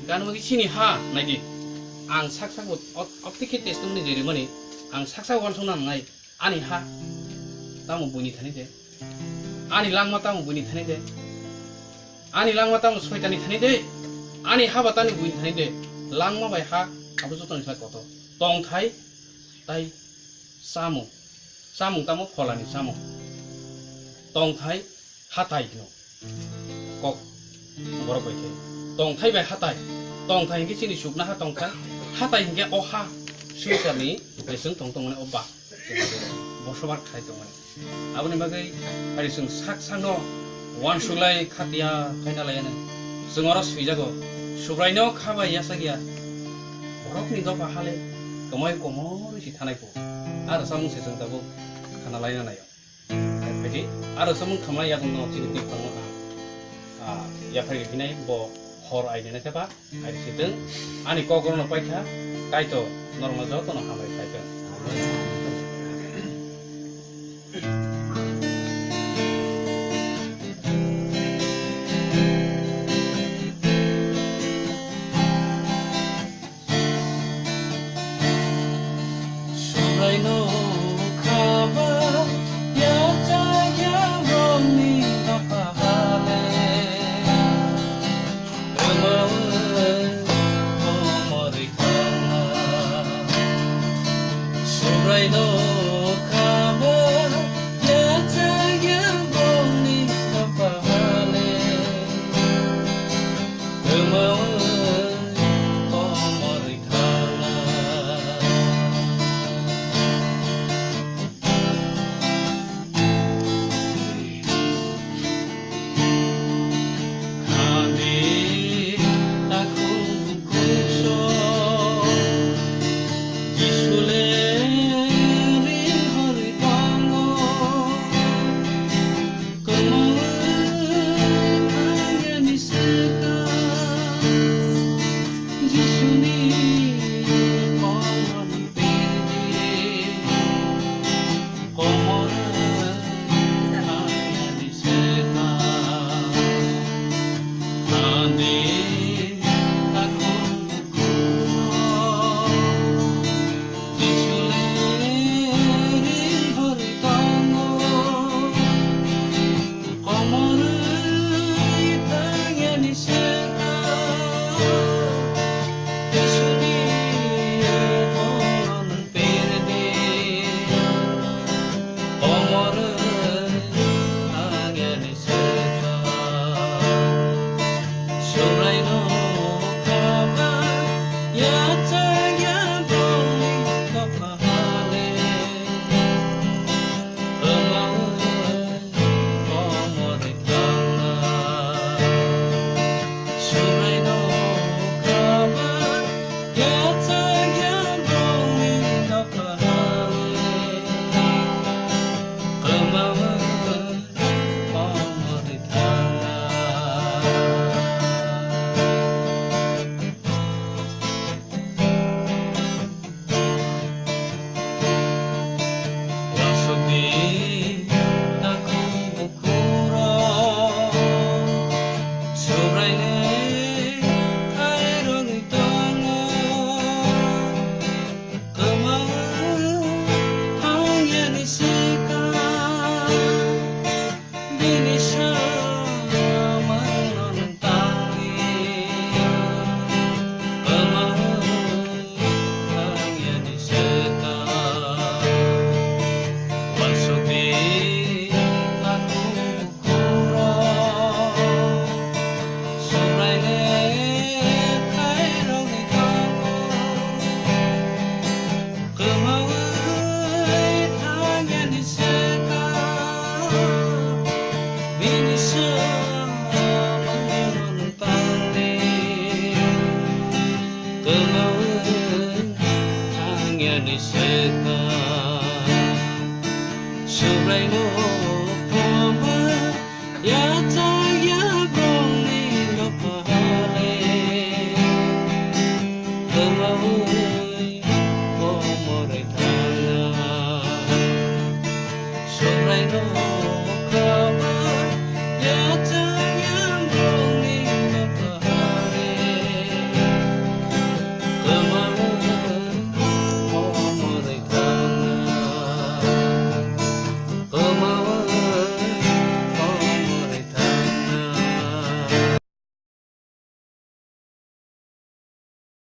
kan magi sini ha nagi ang saksa ko optiki testung ni jeri mani ang saksa wan sona ngai ani ha tamu buni thani de ani langma tamu buni thani de ani langma tamu soitani thani de ani ha batani buni thani de langma bai ha abu jotoni sa koto tong thai tai samu samu tamu pholani samu tong thai hatai no kok borok bai ke tong thai bai hatai tong thai ngi sini sukna ha tong thai hatai ngi o ha susani lesung tong tong mane oba bosobar khai tong mane aboni bagai hari sung sak sangno wan sulai khatia khaina layane sungora suijago subraino khaba yasagia borok ni dopa hale komai komor si thanai ko ar samung se sung tabo khana layna nayo bedi ar samung khamai ya no chini ti phang ya phari binai bo hor aide na kaba ari sideng ani kokoro no paitha kaito normal jaw to no hamai kaito